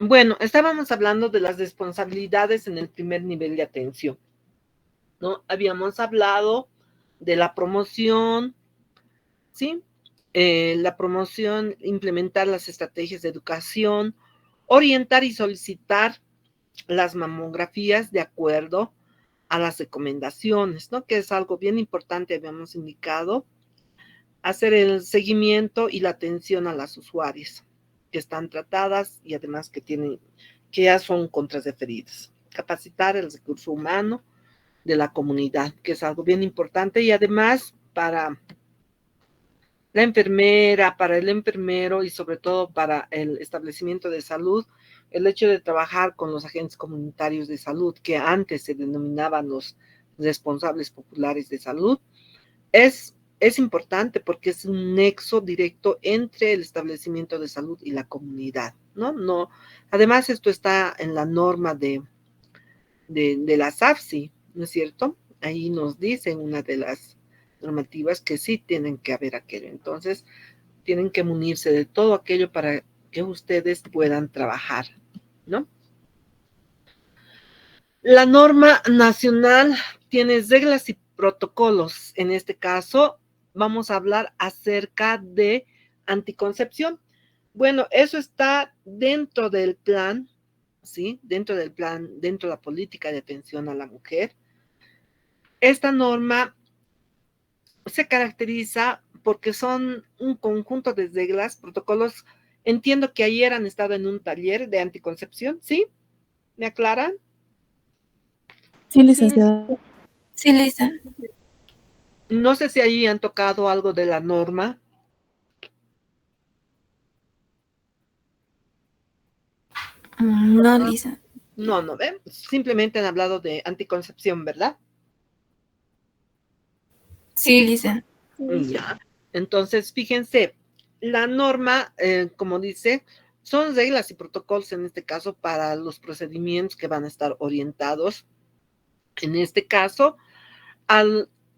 Bueno, estábamos hablando de las responsabilidades en el primer nivel de atención, ¿no? Habíamos hablado de la promoción, ¿sí? La promoción, implementar las estrategias de educación, orientar y solicitar las mamografías de acuerdo a las recomendaciones, ¿no? Que es algo bien importante, habíamos indicado, hacer el seguimiento y la atención a las usuarias que están tratadas y además que ya son contrarreferidas. Capacitar el recurso humano de la comunidad, que es algo bien importante, y además para la enfermera, para el enfermero y sobre todo para el establecimiento de salud, el hecho de trabajar con los agentes comunitarios de salud, que antes se denominaban los responsables populares de salud, es importante porque es un nexo directo entre el establecimiento de salud y la comunidad, ¿no? No, además esto está en la norma de la SAFSI, ¿no es cierto? Ahí nos dicen una de las normativas que sí tienen que haber aquello. Entonces, tienen que munirse de todo aquello para que ustedes puedan trabajar, ¿no? La norma nacional tiene reglas y protocolos. En este caso, vamos a hablar acerca de anticoncepción. Bueno, eso está dentro del plan, ¿sí? Dentro del plan, dentro de la política de atención a la mujer. Esta norma se caracteriza porque son un conjunto de reglas, protocolos. Entiendo que ayer han estado en un taller de anticoncepción, ¿sí? ¿Me aclaran? Sí, licenciada. Sí, lista. No sé si ahí han tocado algo de la norma. No, Lisa. No, ¿ven? Simplemente han hablado de anticoncepción, ¿verdad? Sí, Lisa. Ya. Entonces, fíjense, la norma, como dice, son reglas y protocolos en este caso para los procedimientos que van a estar orientados, en este caso,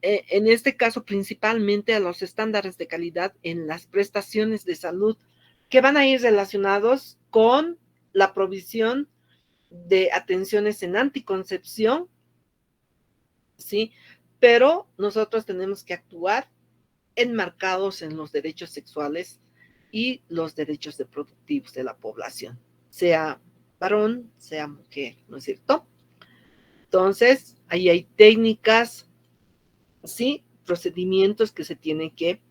en este caso principalmente a los estándares de calidad en las prestaciones de salud que van a ir relacionados con la provisión de atenciones en anticoncepción, ¿sí? Pero nosotros tenemos que actuar enmarcados en los derechos sexuales y los derechos reproductivos de la población, sea varón, sea mujer, ¿no es cierto? Entonces, ahí hay técnicas, ¿sí? Procedimientos que se tienen que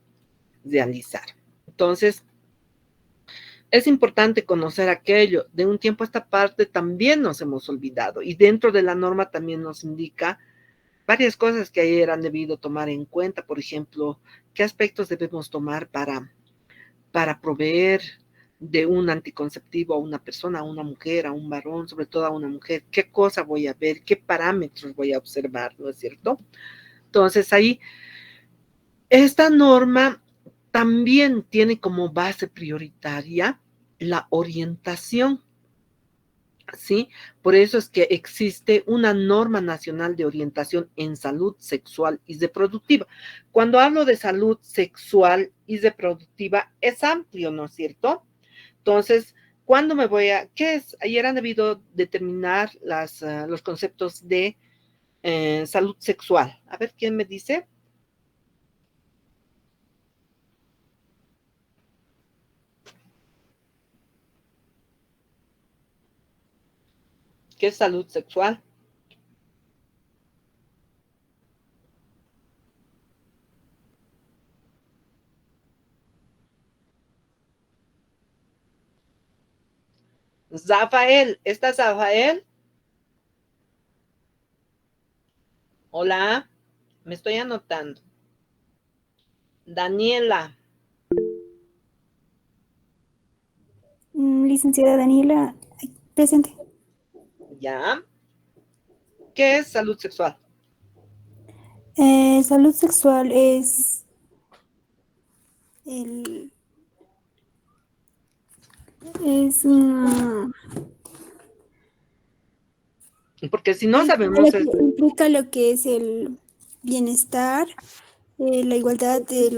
realizar. Entonces, es importante conocer aquello. De un tiempo a esta parte también nos hemos olvidado y dentro de la norma también nos indica varias cosas que ayer han debido tomar en cuenta. Por ejemplo, qué aspectos debemos tomar para proveer de un anticonceptivo a una persona, a una mujer, a un varón, sobre todo a una mujer. ¿Qué cosa voy a ver? ¿Qué parámetros voy a observar? ¿No es cierto? Entonces ahí, esta norma también tiene como base prioritaria la orientación, ¿sí? Por eso es que existe una norma nacional de orientación en salud sexual y reproductiva. Cuando hablo de salud sexual y reproductiva, es amplio, ¿no es cierto? Entonces, ¿cuándo me voy a...? ¿Qué es? Ayer han debido determinar los conceptos de salud sexual. A ver, ¿quién me dice? ¿Qué es salud sexual? Rafael, ¿estás Rafael? Hola, me estoy anotando. Daniela. Licenciada Daniela, presente. ¿Ya? ¿Qué es salud sexual? Salud sexual el, es una... Porque si no sabemos esto. Implica lo que es el bienestar, la igualdad de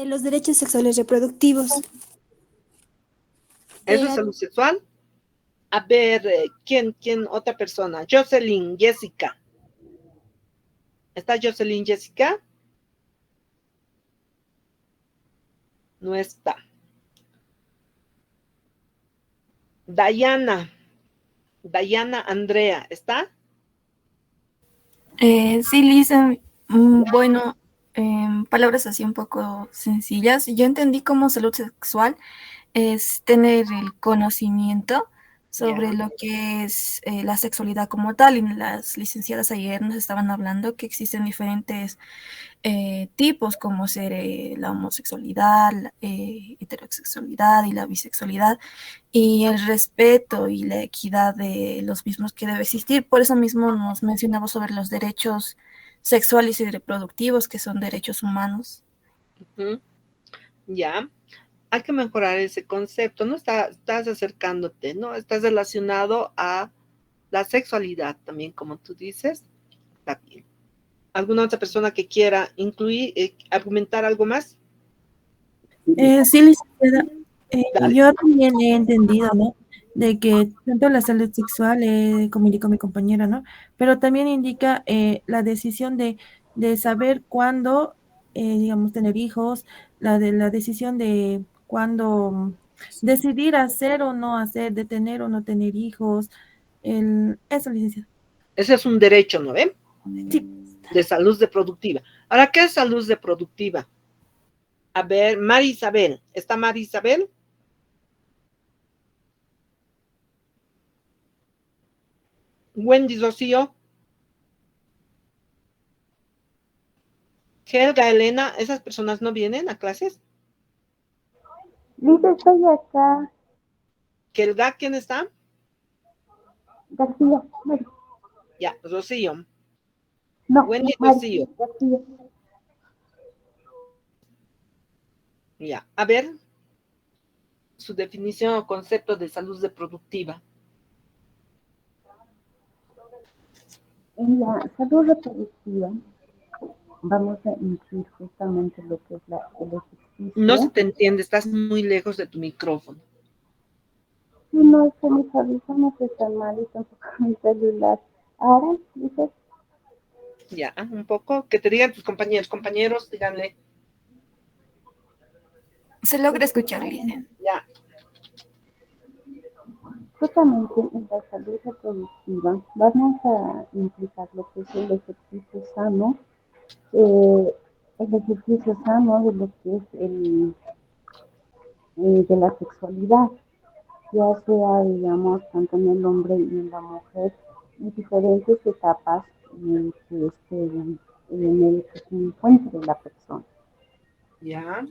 los derechos sexuales reproductivos. ¿Eso es salud sexual? A ver, ¿quién otra persona? Jocelyn, Jessica. ¿Está Jocelyn, Jessica? No está. Dayana Andrea, ¿está? Sí, Lisa. Bueno, palabras así un poco sencillas. Yo entendí como salud sexual es tener el conocimiento sobre lo que es la sexualidad como tal. Y las licenciadas ayer nos estaban hablando que existen diferentes tipos, como ser la homosexualidad, la heterosexualidad y la bisexualidad, y el respeto y la equidad de los mismos que debe existir. Por eso mismo nos mencionamos sobre los derechos sexuales y reproductivos, que son derechos humanos. Ya, hay que mejorar ese concepto, ¿no? Estás acercándote, ¿no? Estás relacionado a la sexualidad también, como tú dices. Está bien. ¿Alguna otra persona que quiera incluir, argumentar algo más? Sí, licenciada. Yo también he entendido, ¿no? De que tanto la salud sexual, como indicó mi compañera, ¿no? Pero también indica la decisión de saber cuándo, digamos, tener hijos, la decisión de cuándo decidir hacer o no hacer, de tener o no tener hijos. Eso, licenciada. Ese es un derecho, ¿no ven? Sí. De salud reproductiva. Ahora, ¿qué es salud reproductiva? A ver, Mari Isabel. ¿Está Mari Isabel? Wendy Rocío. Helga, Elena, ¿esas personas no vienen a clases? Liz, estoy acá. Helga, ¿quién está? García. Ya, Rocío. No, Wendy Mari, Rocío. García. Ya, a ver, su definición o concepto de salud reproductiva. En la salud reproductiva vamos a incluir justamente lo que es el ejercicio. No se te entiende, estás muy lejos de tu micrófono. Sí, no, es que mis audífonos están mal y tampoco mi celular. Ahora, dices. Ya, un poco. Que te digan tus compañeros, díganle. Se logra escuchar, Lisa. Ya. Justamente en la salud reproductiva vamos a implicar lo que es el ejercicio sano, de lo que es de la sexualidad, ya sea, digamos, tanto en el hombre y en la mujer, en diferentes etapas en el que se encuentre la persona. Ya.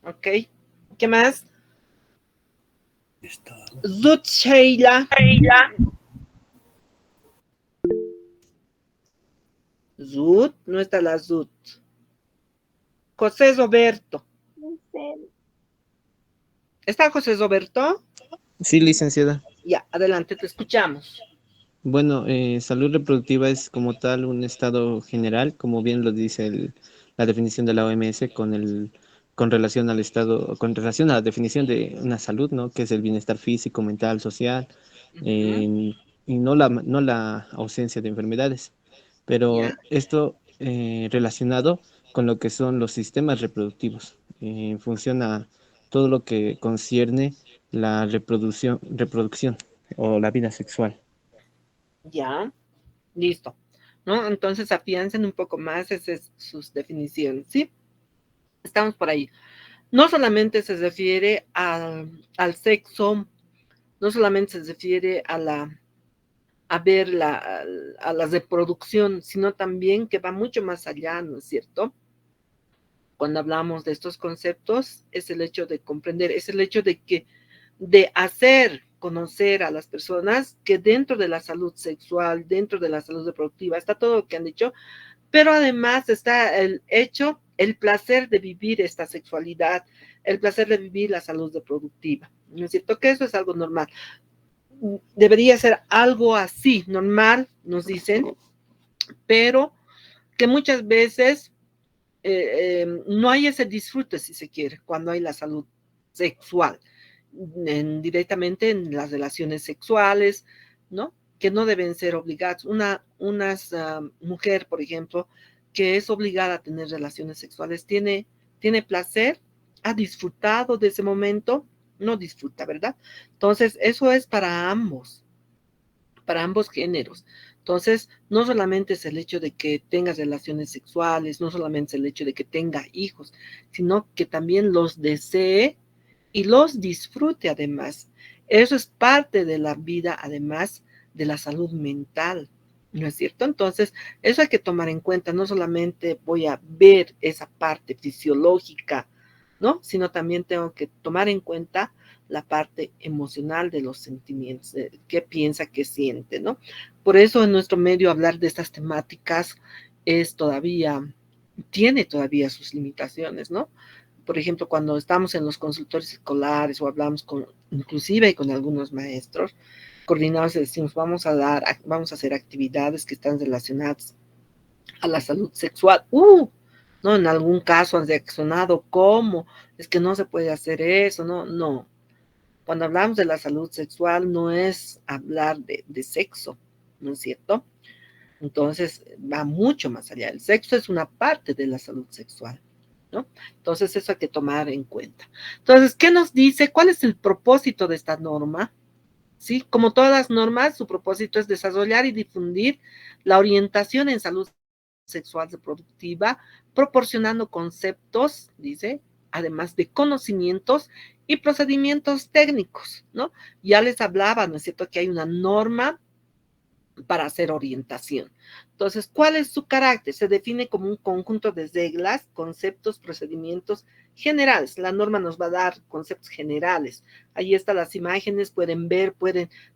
Ok. ¿Qué más? Zut Sheila. Zut, no está la Zut. José Roberto. ¿Está José Roberto? Sí, licenciada. Ya, adelante, te escuchamos. Bueno, salud reproductiva es como tal un estado general, como bien lo dice la definición de la OMS con relación al estado, con relación a la definición de una salud, ¿no? Que es el bienestar físico, mental, social, y no la ausencia de enfermedades. Pero esto relacionado con lo que son los sistemas reproductivos, funciona todo lo que concierne la reproducción o la vida sexual. Ya, listo. ¿No? Entonces afiancen un poco más esas sus definiciones, ¿sí? Estamos por ahí. No solamente se refiere al sexo, no solamente se refiere a la reproducción, sino también que va mucho más allá, ¿no es cierto? Cuando hablamos de estos conceptos, es el hecho de comprender, es el hecho de hacer conocer a las personas que dentro de la salud sexual, dentro de la salud reproductiva, está todo lo que han dicho, pero además está el placer de vivir esta sexualidad, el placer de vivir la salud reproductiva. ¿No es cierto? Que eso es algo normal. Debería ser algo así, normal, nos dicen, pero que muchas veces no hay ese disfrute, si se quiere, cuando hay la salud sexual, directamente en las relaciones sexuales, ¿no? Que no deben ser obligadas. Una mujer, por ejemplo, que es obligada a tener relaciones sexuales, tiene placer, ha disfrutado de ese momento, no disfruta, ¿verdad? Entonces, eso es para ambos géneros. Entonces, no solamente es el hecho de que tenga relaciones sexuales, no solamente es el hecho de que tenga hijos, sino que también los desee y los disfrute además. Eso es parte de la vida, además de la salud mental, ¿no es cierto? Entonces, eso hay que tomar en cuenta. No solamente voy a ver esa parte fisiológica, ¿no? Sino también tengo que tomar en cuenta la parte emocional de los sentimientos, de qué piensa, qué siente, ¿no? Por eso en nuestro medio hablar de estas temáticas tiene todavía sus limitaciones, ¿no? Por ejemplo, cuando estamos en los consultorios escolares o hablamos inclusive con algunos maestros, coordinados y decimos, vamos a hacer actividades que están relacionadas a la salud sexual. No, en algún caso han reaccionado, ¿cómo? Es que no se puede hacer eso, no. Cuando hablamos de la salud sexual no es hablar de sexo, ¿no es cierto? Entonces va mucho más allá. El sexo es una parte de la salud sexual, ¿no? Entonces eso hay que tomar en cuenta. Entonces, ¿qué nos dice? ¿Cuál es el propósito de esta norma? ¿Sí? Como todas las normas, su propósito es desarrollar y difundir la orientación en salud sexual reproductiva, proporcionando conceptos, dice, además de conocimientos y procedimientos técnicos, ¿no? Ya les hablaba, ¿no es cierto?, que hay una norma para hacer orientación. Entonces, ¿cuál es su carácter? Se define como un conjunto de reglas, conceptos, procedimientos generales. La norma nos va a dar conceptos generales. Ahí están las imágenes, pueden ver,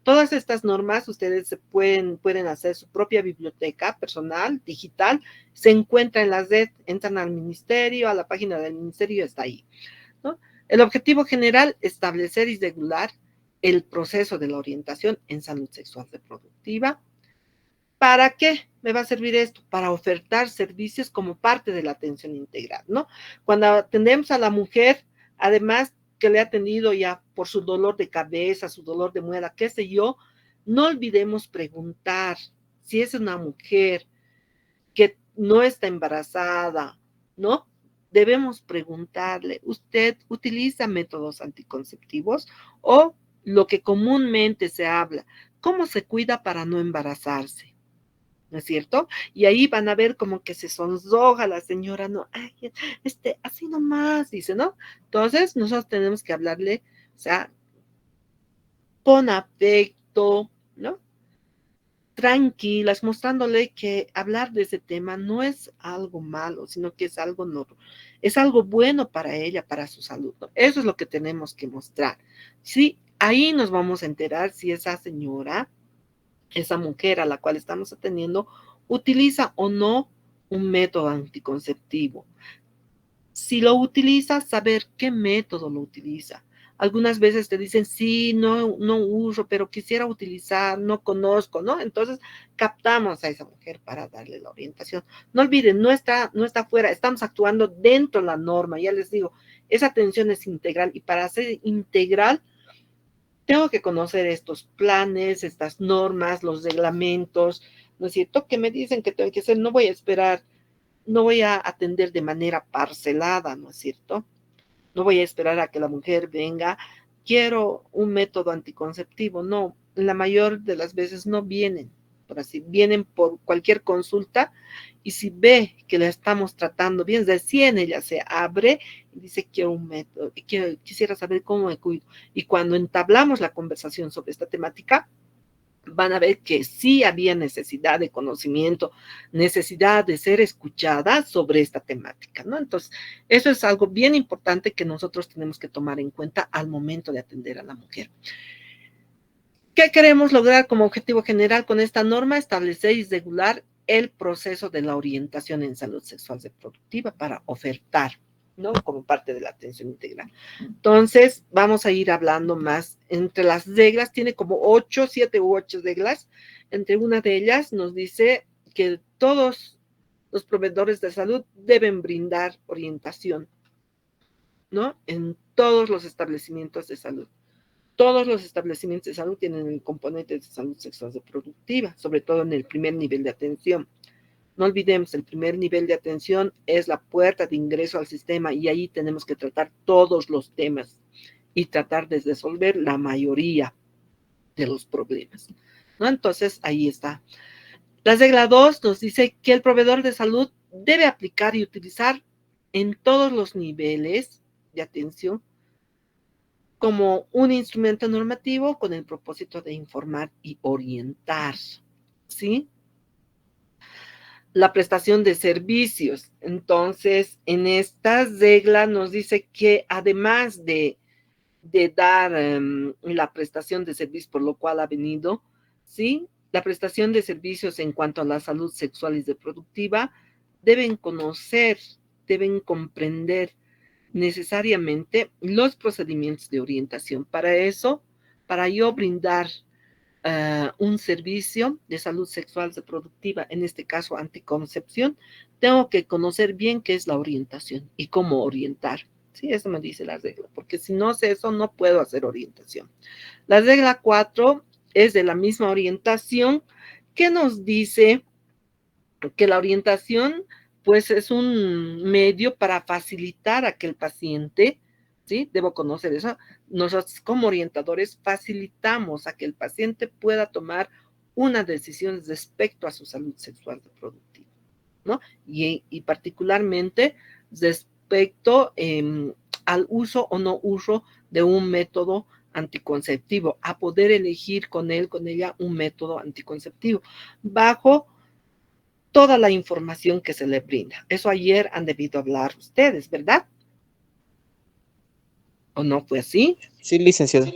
todas estas normas, ustedes pueden hacer su propia biblioteca personal, digital, se encuentra en la red, entran al ministerio, a la página del ministerio, está ahí, ¿no? El objetivo general, establecer y regular el proceso de la orientación en salud sexual reproductiva. ¿Para qué me va a servir esto? Para ofertar servicios como parte de la atención integral, ¿no? Cuando atendemos a la mujer, además que le ha atendido ya por su dolor de cabeza, su dolor de muela, qué sé yo, no olvidemos preguntar si es una mujer que no está embarazada, ¿no? Debemos preguntarle, ¿usted utiliza métodos anticonceptivos o lo que comúnmente se habla? ¿Cómo se cuida para no embarazarse? ¿No es cierto? Y ahí van a ver como que se sonroja la señora, no, ay, así nomás, dice, ¿no? Entonces, nosotros tenemos que hablarle, o sea, con afecto, ¿no? Tranquilas, mostrándole que hablar de ese tema no es algo malo, sino que es algo es algo bueno para ella, para su salud, ¿no? Eso es lo que tenemos que mostrar. Sí, ahí nos vamos a enterar si esa señora, esa mujer a la cual estamos atendiendo, utiliza o no un método anticonceptivo. Si lo utiliza, saber qué método lo utiliza. Algunas veces te dicen, sí, no uso, pero quisiera utilizar, no conozco, ¿no? Entonces, captamos a esa mujer para darle la orientación. No olviden, no está fuera, estamos actuando dentro de la norma. Ya les digo, esa atención es integral y para ser integral, tengo que conocer estos planes, estas normas, los reglamentos, ¿no es cierto? Que me dicen que tengo que hacer, no voy a esperar, no voy a atender de manera parcelada, ¿no es cierto? No voy a esperar a que la mujer venga, quiero un método anticonceptivo. No, la mayor de las veces no vienen, vienen por cualquier consulta y si ve que la estamos tratando bien, recién ella se abre y dice, quiero un método, quisiera saber cómo me cuido. Y cuando entablamos la conversación sobre esta temática, van a ver que sí había necesidad de conocimiento, necesidad de ser escuchada sobre esta temática, ¿no? Entonces, eso es algo bien importante que nosotros tenemos que tomar en cuenta al momento de atender a la mujer. ¿Qué queremos lograr como objetivo general con esta norma? Establecer y regular el proceso de la orientación en salud sexual reproductiva para ofertar, ¿no? Como parte de la atención integral. Entonces, vamos a ir hablando más. Entre las reglas, tiene como 7 u 8 reglas. Entre una de ellas nos dice que todos los proveedores de salud deben brindar orientación, ¿no? En todos los establecimientos de salud. Todos los establecimientos de salud tienen el componente de salud sexual reproductiva, sobre todo en el primer nivel de atención. No olvidemos, el primer nivel de atención es la puerta de ingreso al sistema y ahí tenemos que tratar todos los temas y tratar de resolver la mayoría de los problemas, ¿no? Entonces, ahí está. La regla 2 nos dice que el proveedor de salud debe aplicar y utilizar en todos los niveles de atención como un instrumento normativo con el propósito de informar y orientar, ¿sí? La prestación de servicios. Entonces, en esta regla nos dice que además de dar la prestación de servicios por lo cual ha venido, ¿sí? La prestación de servicios en cuanto a la salud sexual y reproductiva deben conocer, deben comprender necesariamente los procedimientos de orientación. Para eso, para yo brindar un servicio de salud sexual reproductiva, en este caso anticoncepción, tengo que conocer bien qué es la orientación y cómo orientar. Sí, eso me dice la regla, porque si no sé eso, no puedo hacer orientación. La regla 4 es de la misma orientación, que nos dice que la orientación, pues, es un medio para facilitar a que el paciente, ¿sí? Debo conocer eso. Nosotros como orientadores facilitamos a que el paciente pueda tomar una decisión respecto a su salud sexual reproductiva, ¿no? Y particularmente respecto al uso o no uso de un método anticonceptivo, a poder elegir con él, con ella, un método anticonceptivo, bajo toda la información que se le brinda. Eso ayer han debido hablar ustedes, ¿verdad? ¿O no fue así? Sí, licenciado.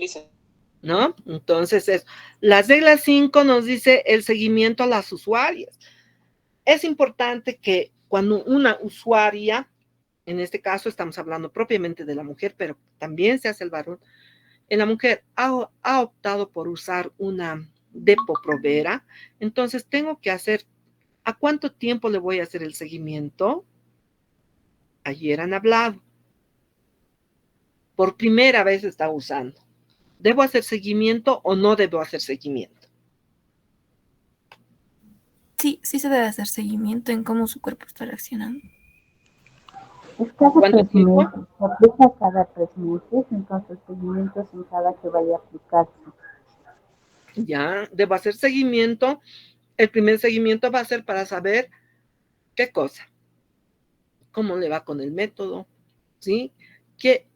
¿No? Entonces, la regla 5 nos dice el seguimiento a las usuarias. Es importante que cuando una usuaria, en este caso estamos hablando propiamente de la mujer, pero también se hace el varón, la mujer ha optado por usar una Depo-Provera, entonces tengo que hacer, ¿a cuánto tiempo le voy a hacer el seguimiento? Ayer han hablado. Por primera vez está usando. ¿Debo hacer seguimiento o no debo hacer seguimiento? Sí, sí se debe hacer seguimiento en cómo su cuerpo está reaccionando. Es cada ¿Cuánto 3 tiempo? meses, se aplica cada 3 meses, entonces el seguimiento es en cada que vaya a aplicarse. Ya, debo hacer seguimiento. El primer seguimiento va a ser para saber qué cosa, cómo le va con el método, ¿sí? ¿Qué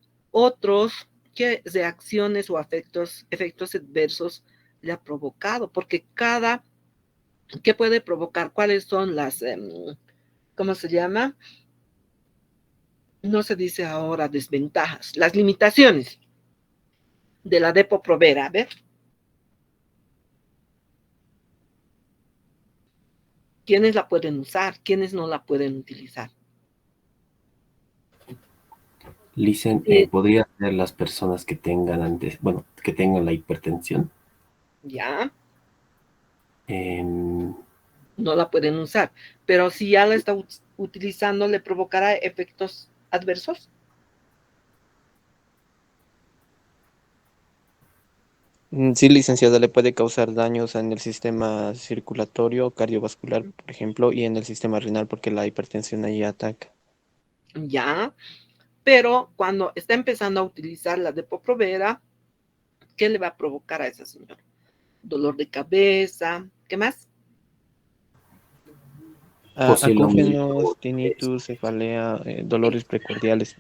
reacciones o efectos adversos le ha provocado? Porque ¿qué puede provocar? ¿Cuáles son las, cómo se llama? No se dice ahora desventajas, las limitaciones de la Depo-Provera, a ver. ¿Quiénes la pueden usar? ¿Quiénes no la pueden utilizar? Licen, podría ser las personas que tengan que tengan la hipertensión. Ya. No la pueden usar. Pero si ya la está utilizando, ¿le provocará efectos adversos? Sí, licenciada, le puede causar daños en el sistema circulatorio, cardiovascular, por ejemplo, y en el sistema renal, porque la hipertensión ahí ataca. Ya, pero cuando está empezando a utilizar la Depo-Provera, ¿qué le va a provocar a esa señora? Dolor de cabeza, ¿qué más? Acúfenos, tinnitus, cefalea, dolores precordiales.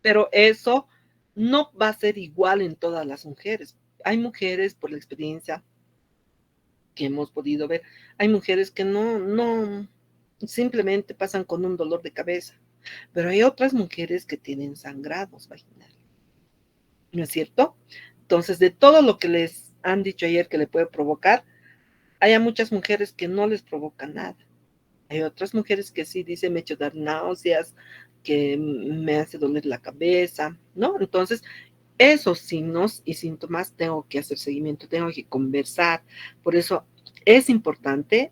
Pero eso no va a ser igual en todas las mujeres. Hay mujeres, por la experiencia que hemos podido ver, hay mujeres que no, simplemente pasan con un dolor de cabeza. Pero hay otras mujeres que tienen sangrados vaginales. ¿No es cierto? Entonces, de todo lo que les han dicho ayer que le puede provocar, hay muchas mujeres que no les provoca nada. Hay otras mujeres que sí dicen, me he hecho dar náuseas, que me hace doler la cabeza, ¿no? Entonces, esos signos y síntomas tengo que hacer seguimiento, tengo que conversar. Por eso es importante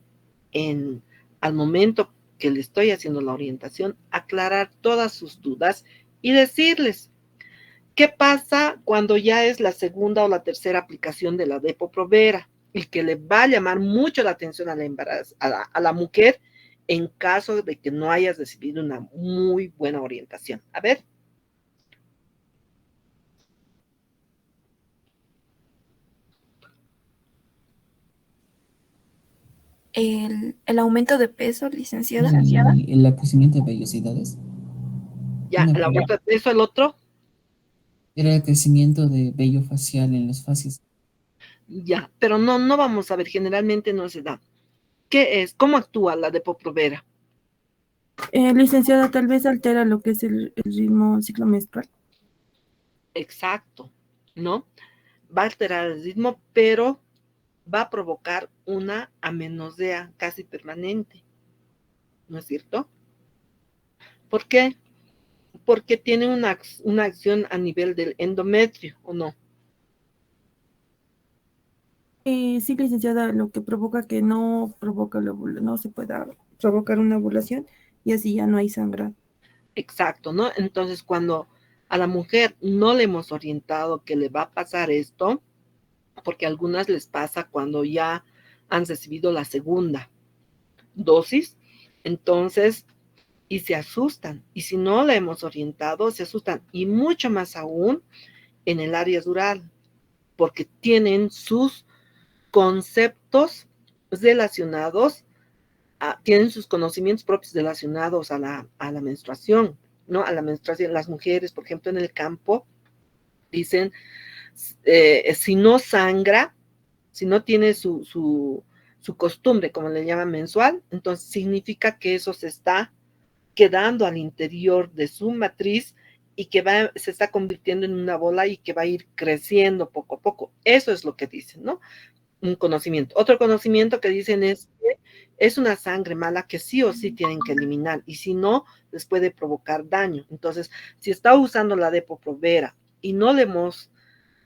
al momento que le estoy haciendo la orientación, aclarar todas sus dudas y decirles qué pasa cuando ya es la segunda o la tercera aplicación de la Depo-Provera y que le va a llamar mucho la atención a la mujer en caso de que no hayas recibido una muy buena orientación. A ver. El aumento de peso, licenciada. Y el crecimiento de vellosidades. Ya, el aumento de peso, el otro. Era el crecimiento de vello facial en los facies. Ya, pero no vamos a ver, generalmente no se da. ¿Qué es? ¿Cómo actúa la Depo-Provera? Licenciada, tal vez altera lo que es el ritmo ciclo menstrual. Exacto, ¿no? Va a alterar el ritmo, pero va a provocar una amenorrea casi permanente, ¿no es cierto? ¿Por qué? Porque tiene una acción a nivel del endometrio, ¿o no? Sí, licenciada, lo que provoca que no provoca la no se pueda provocar una ovulación y así ya no hay sangrado. Exacto, ¿no? Entonces, cuando a la mujer no le hemos orientado que le va a pasar esto, porque a algunas les pasa cuando ya han recibido la segunda dosis, entonces, y se asustan. Y si no le hemos orientado, se asustan. Y mucho más aún en el área rural, porque tienen sus conceptos relacionados, tienen sus conocimientos propios relacionados a la menstruación, ¿no? A la menstruación. Las mujeres, por ejemplo, en el campo, dicen, si no sangra, si no tiene su costumbre, como le llaman mensual, entonces significa que eso se está quedando al interior de su matriz y que se está convirtiendo en una bola y que va a ir creciendo poco a poco. Eso es lo que dicen, ¿no? Un conocimiento. Otro conocimiento que dicen es que es una sangre mala que sí o sí tienen que eliminar y si no, les puede provocar daño. Entonces, si está usando la Depo-Provera y no le hemos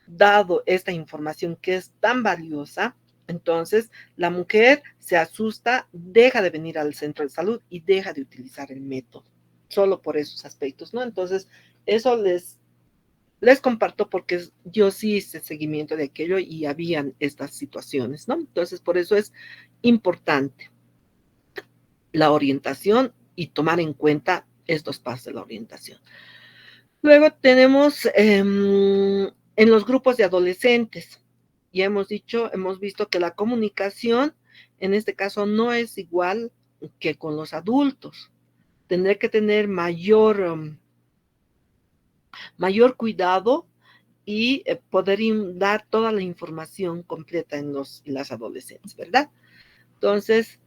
dado esta información que es tan valiosa, entonces la mujer se asusta, deja de venir al centro de salud y deja de utilizar el método, solo por esos aspectos, ¿no? Entonces, eso les comparto porque yo sí hice seguimiento de aquello y habían estas situaciones, ¿no? Entonces, por eso es importante la orientación y tomar en cuenta estos pasos de la orientación. Luego tenemos en los grupos de adolescentes, ya hemos visto que la comunicación en este caso no es igual que con los adultos. Tendré que tener mayor cuidado y poder dar toda la información completa en las adolescentes, ¿verdad? Entonces,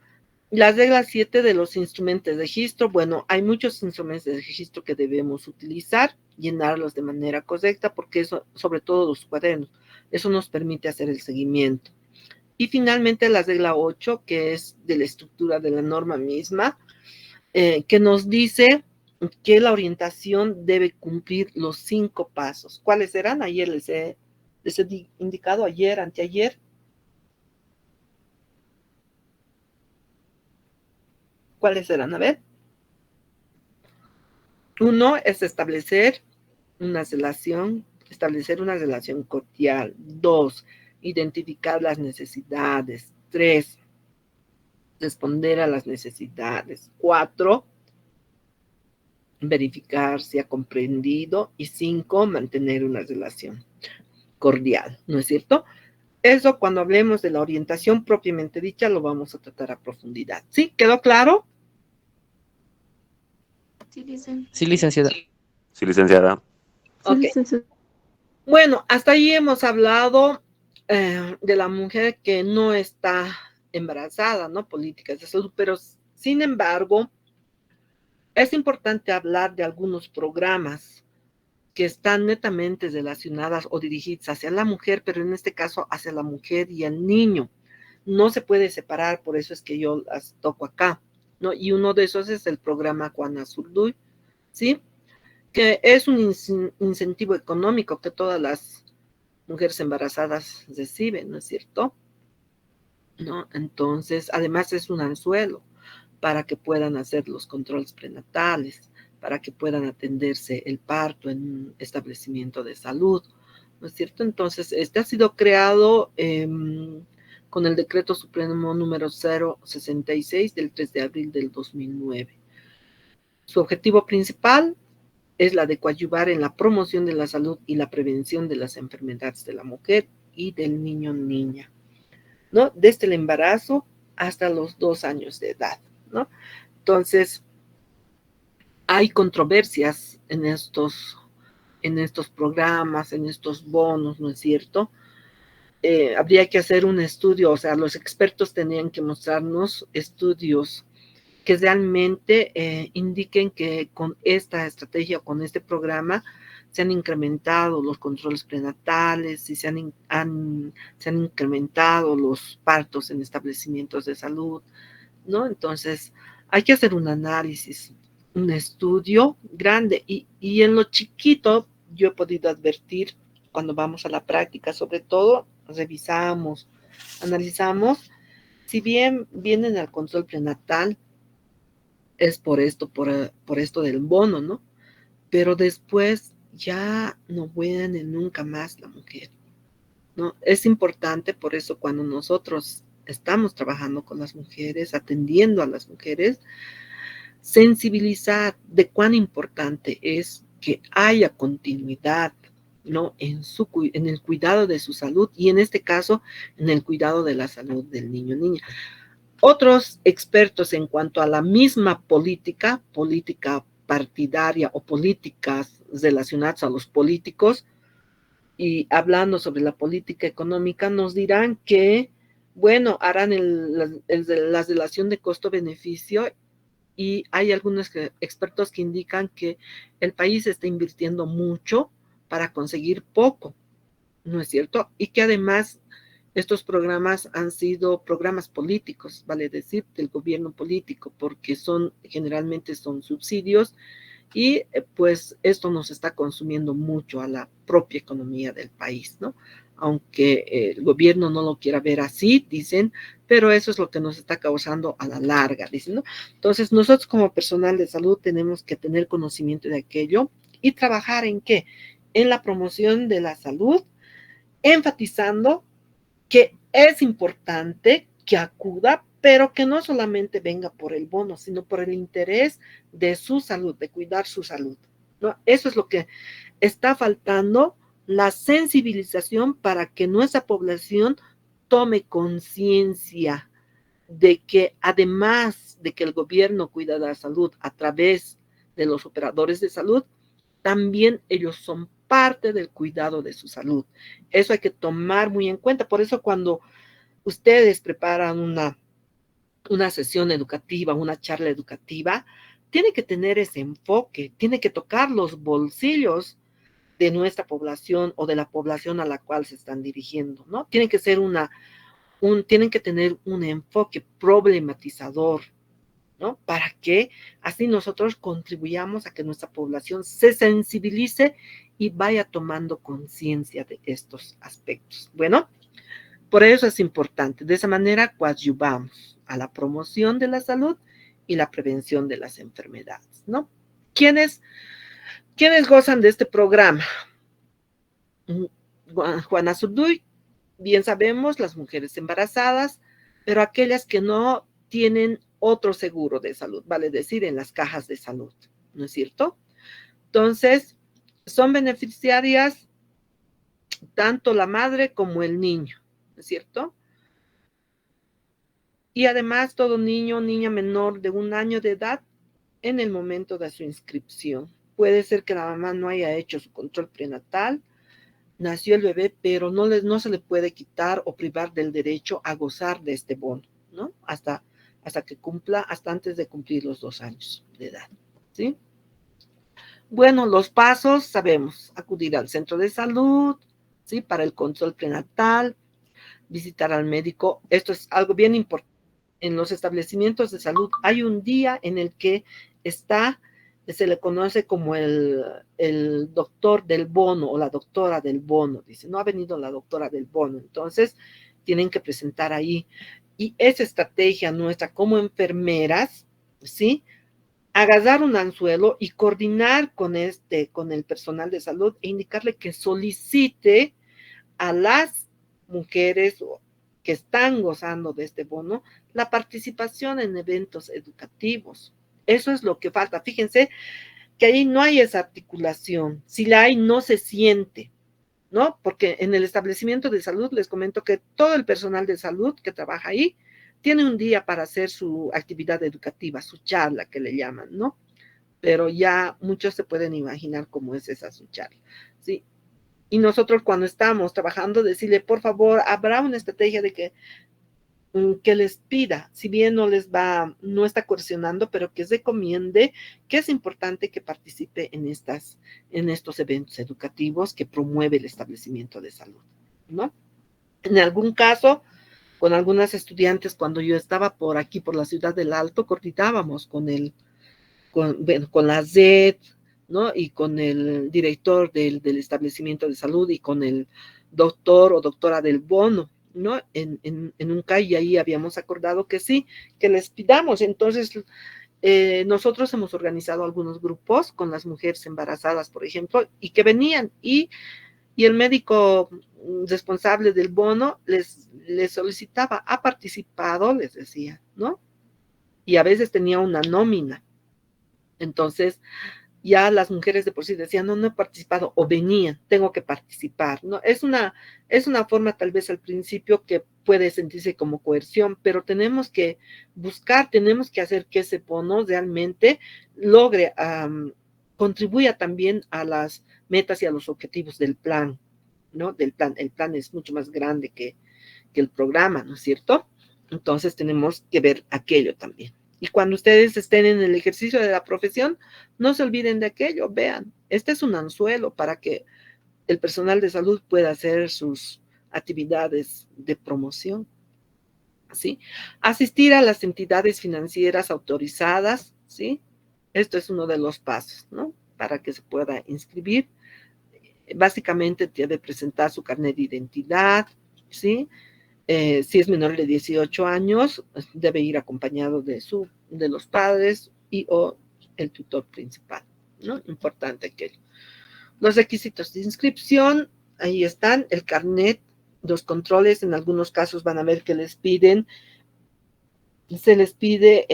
las reglas 7 de los instrumentos de registro, bueno, hay muchos instrumentos de registro que debemos utilizar, llenarlos de manera correcta, porque eso, sobre todo los cuadernos, eso nos permite hacer el seguimiento. Y finalmente la regla 8, que es de la estructura de la norma misma, que nos dice que la orientación debe cumplir los 5 pasos. ¿Cuáles eran? Ayer les he indicado, anteayer. ¿Cuáles eran? A ver. 1 es establecer una relación cordial. 2, identificar las necesidades. 3, responder a las necesidades. 4, verificar si ha comprendido. Y 5, mantener una relación cordial, ¿no es cierto? Eso cuando hablemos de la orientación propiamente dicha lo vamos a tratar a profundidad. ¿Sí? ¿Quedó claro? Sí, licenciada. Sí, licenciada. Sí, licenciada. Ok. Bueno, hasta ahí hemos hablado de la mujer que no está embarazada, ¿no? Políticas de salud, pero sin embargo, es importante hablar de algunos programas que están netamente relacionadas o dirigidas hacia la mujer, pero en este caso hacia la mujer y el niño. No se puede separar, por eso es que yo las toco acá, ¿no? Y uno de esos es el programa Juana Zurduy, ¿sí? Que es un incentivo económico que todas las mujeres embarazadas reciben, ¿no es cierto? ¿No? Entonces, además es un anzuelo, para que puedan hacer los controles prenatales, para que puedan atenderse el parto en un establecimiento de salud, ¿no es cierto? Entonces, este ha sido creado con el Decreto Supremo número 066 del 3 de abril del 2009. Su objetivo principal es la de coadyuvar en la promoción de la salud y la prevención de las enfermedades de la mujer y del niño o niña, ¿no? Desde el embarazo hasta los 2 años de edad, ¿no? Entonces, hay controversias en estos programas, en estos bonos, ¿no es cierto? Habría que hacer un estudio, o sea, los expertos tenían que mostrarnos estudios que realmente indiquen que con esta estrategia o con este programa se han incrementado los controles prenatales y se han incrementado los partos en establecimientos de salud, ¿no? Entonces, hay que hacer un análisis, un estudio grande y en lo chiquito yo he podido advertir cuando vamos a la práctica, sobre todo, revisamos, analizamos, si bien vienen al control prenatal, es por esto del bono, ¿no? Pero después ya no vuelve nunca más la mujer, ¿no? Es importante, por eso cuando nosotros estamos trabajando con las mujeres, atendiendo a las mujeres, sensibilizar de cuán importante es que haya continuidad, ¿no? En el cuidado de su salud y en este caso, en el cuidado de la salud del niño o niña. Otros expertos en cuanto a la misma política partidaria o políticas relacionadas a los políticos y hablando sobre la política económica, nos dirán que, bueno, harán la relación de costo-beneficio y hay algunos expertos que indican que el país está invirtiendo mucho para conseguir poco, ¿no es cierto? Y que además estos programas han sido programas políticos, vale decir, del gobierno político, porque generalmente son subsidios y pues esto nos está consumiendo mucho a la propia economía del país, ¿no? Aunque el gobierno no lo quiera ver así, dicen, pero eso es lo que nos está causando a la larga, dicen, ¿no? Entonces, nosotros como personal de salud tenemos que tener conocimiento de aquello y trabajar ¿en qué? En la promoción de la salud, enfatizando que es importante que acuda, pero que no solamente venga por el bono, sino por el interés de su salud, de cuidar su salud, ¿no? Eso es lo que está faltando, la sensibilización para que nuestra población tome conciencia de que además de que el gobierno cuida de la salud a través de los operadores de salud, también ellos son parte del cuidado de su salud. Eso hay que tomar muy en cuenta. Por eso cuando ustedes preparan una sesión educativa, una charla educativa, tiene que tener ese enfoque, tiene que tocar los bolsillos de nuestra población o de la población a la cual se están dirigiendo, ¿no? Tienen que ser tienen que tener un enfoque problematizador, ¿no? Para que así nosotros contribuyamos a que nuestra población se sensibilice y vaya tomando conciencia de estos aspectos. Bueno, por eso es importante. De esa manera coadyuvamos a la promoción de la salud y la prevención de las enfermedades, ¿no? ¿Quiénes gozan de este programa? Juana Zurduy, bien sabemos, las mujeres embarazadas, pero aquellas que no tienen otro seguro de salud, vale decir, en las cajas de salud, ¿no es cierto? Entonces, son beneficiarias tanto la madre como el niño, ¿no es cierto? Y además, todo niño o niña menor de 1 año de edad en el momento de su inscripción. Puede ser que la mamá no haya hecho su control prenatal, nació el bebé, pero no se le puede quitar o privar del derecho a gozar de este bono, ¿no? Hasta antes de cumplir los 2 años de edad, ¿sí? Bueno, los pasos, sabemos, acudir al centro de salud, ¿sí? Para el control prenatal, visitar al médico. Esto es algo bien importante. En los establecimientos de salud hay un día en el que se le conoce como el doctor del bono o la doctora del bono. Dice, no ha venido la doctora del bono. Entonces, tienen que presentar ahí. Y esa estrategia nuestra como enfermeras, ¿sí? Agarrar un anzuelo y coordinar con el personal de salud e indicarle que solicite a las mujeres que están gozando de este bono la participación en eventos educativos. Eso es lo que falta. Fíjense que ahí no hay esa articulación. Si la hay, no se siente, ¿no? Porque en el establecimiento de salud les comento que todo el personal de salud que trabaja ahí tiene un día para hacer su actividad educativa, su charla que le llaman, ¿no? Pero ya muchos se pueden imaginar cómo es esa su charla, ¿sí? Y nosotros cuando estamos trabajando, decirle, por favor, habrá una estrategia de que les pida, si bien no está coercionando, pero que recomiende que es importante que participe en estos eventos educativos que promueve el establecimiento de salud, ¿no? En algún caso, con algunas estudiantes, cuando yo estaba por aquí, por la ciudad del Alto, coordinábamos con la ZED, ¿no? Y con el director del establecimiento de salud y con el doctor o doctora del bono, ¿no? En un CAI, y ahí habíamos acordado que sí, que les pidamos. Entonces, nosotros hemos organizado algunos grupos con las mujeres embarazadas, por ejemplo, y que venían, y el médico responsable del bono les solicitaba, ha participado, les decía, ¿no? Y a veces tenía una nómina. Entonces, ya las mujeres de por sí decían, no he participado, o venían, tengo que participar, ¿no? Es una forma tal vez al principio que puede sentirse como coerción, pero tenemos que buscar, tenemos que hacer que ese bono realmente logre, contribuya también a las metas y a los objetivos del plan, ¿no? El plan es mucho más grande que el programa, ¿no es cierto? Entonces tenemos que ver aquello también. Y cuando ustedes estén en el ejercicio de la profesión, no se olviden de aquello, vean, este es un anzuelo para que el personal de salud pueda hacer sus actividades de promoción, ¿sí? Asistir a las entidades financieras autorizadas, ¿sí? Esto es uno de los pasos, ¿no? Para que se pueda inscribir. Básicamente debe presentar su carnet de identidad, ¿sí? Si es menor de 18 años, debe ir acompañado de los padres o el tutor principal, ¿no? Importante aquello. Los requisitos de inscripción, ahí están, el carnet, los controles, en algunos casos van a ver que se les pide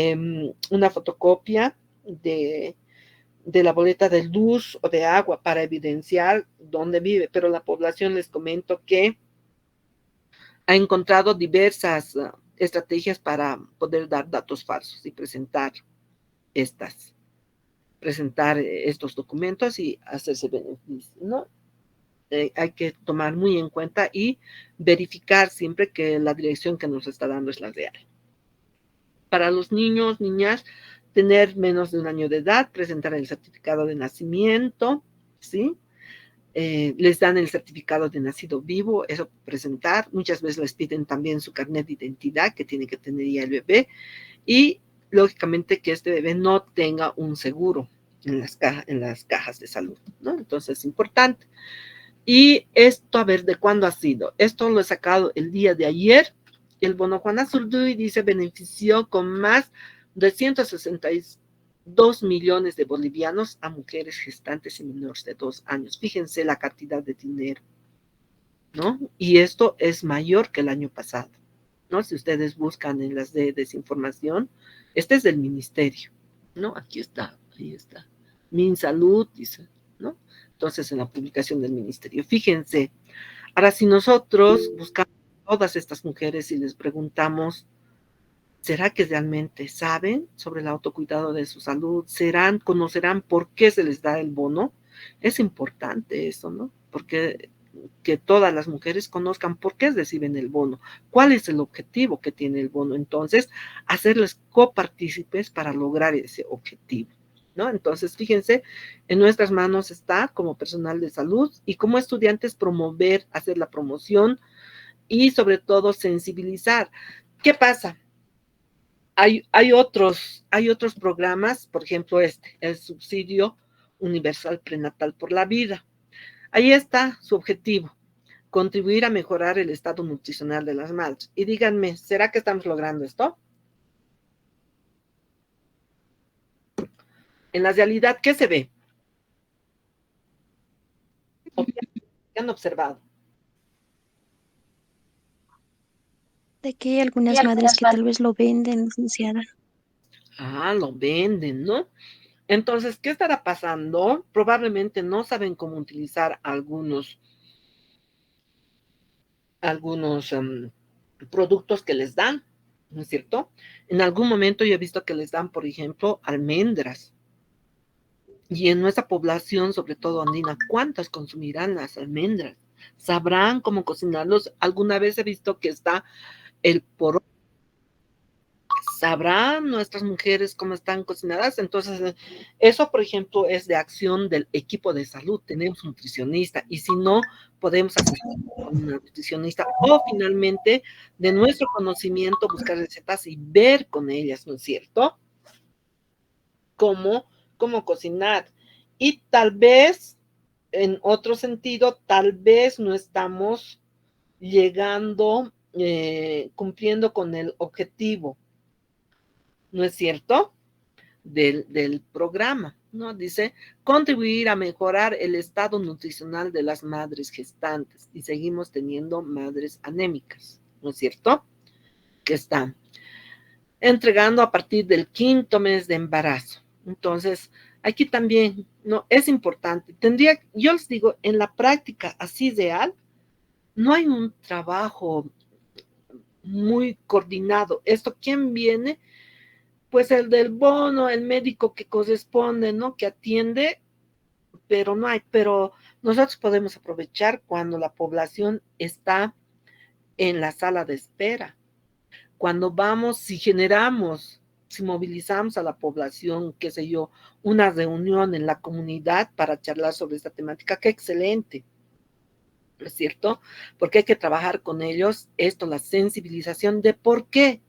una fotocopia de la boleta de luz o de agua para evidenciar dónde vive, pero la población, les comento que ha encontrado diversas estrategias para poder dar datos falsos y presentar estos documentos y hacerse beneficio, ¿no? Hay que tomar muy en cuenta y verificar siempre que la dirección que nos está dando es la real. Para los niños, niñas, tener menos de 1 año de edad, presentar el certificado de nacimiento, ¿sí? Les dan el certificado de nacido vivo, eso presentar. Muchas veces les piden también su carnet de identidad que tiene que tener ya el bebé, y lógicamente que este bebé no tenga un seguro en las cajas de salud, ¿no? Entonces es importante. Y esto, a ver, ¿de cuándo ha sido? Esto lo he sacado el día de ayer. El bono Juana Zurduy dice benefició con más de 162 millones de bolivianos a mujeres gestantes y menores de 2 años. Fíjense la cantidad de dinero, ¿no? Y esto es mayor que el año pasado, ¿no? Si ustedes buscan en las de desinformación, este es del ministerio, ¿no? Aquí está, ahí está. MinSalud dice, ¿no? Entonces, en la publicación del ministerio. Fíjense, ahora si nosotros buscamos a todas estas mujeres y les preguntamos, ¿será que realmente saben sobre el autocuidado de su salud? ¿Conocerán por qué se les da el bono? Es importante eso, ¿no? Porque que todas las mujeres conozcan por qué reciben el bono, cuál es el objetivo que tiene el bono. Entonces, hacerles copartícipes para lograr ese objetivo, ¿no? Entonces, fíjense, en nuestras manos está, como personal de salud y como estudiantes, promover, hacer la promoción y sobre todo sensibilizar. ¿Qué pasa? Hay otros programas, por ejemplo el subsidio universal prenatal por la vida. Ahí está su objetivo, contribuir a mejorar el estado nutricional de las madres. Y díganme, ¿será que estamos logrando esto? En la realidad, ¿qué se ve? ¿O qué han observado? De que hay algunas madres que tal vez lo venden, licenciada. Ah, lo venden, ¿no? Entonces, ¿qué estará pasando? Probablemente no saben cómo utilizar algunos productos que les dan, ¿no es cierto? En algún momento yo he visto que les dan, por ejemplo, almendras. Y en nuestra población, sobre todo andina, ¿cuántas consumirán las almendras? ¿Sabrán cómo cocinarlos? Alguna vez he visto que está el poro. ¿Sabrán nuestras mujeres cómo están cocinadas? Entonces, eso, por ejemplo, es de acción del equipo de salud. Tenemos un nutricionista y si no, podemos asesorar con una nutricionista o finalmente, de nuestro conocimiento, buscar recetas y ver con ellas, ¿no es cierto? Cómo cocinar. Y tal vez, en otro sentido, tal vez no estamos llegando, cumpliendo con el objetivo, ¿no es cierto? Del programa, ¿no? Dice, contribuir a mejorar el estado nutricional de las madres gestantes y seguimos teniendo madres anémicas, ¿no es cierto? Que están entregando a partir del 5º mes de embarazo. Entonces, aquí también, ¿no? Es importante. Yo les digo, en la práctica así real, no hay un trabajo muy coordinado. ¿Esto quién viene? Pues el del bono, el médico que corresponde, ¿no? Que atiende, pero no hay. Pero nosotros podemos aprovechar cuando la población está en la sala de espera. Cuando vamos, si movilizamos a la población, qué sé yo, una reunión en la comunidad para charlar sobre esta temática, qué excelente, ¿no es cierto? Porque hay que trabajar con ellos esto, la sensibilización de por qué.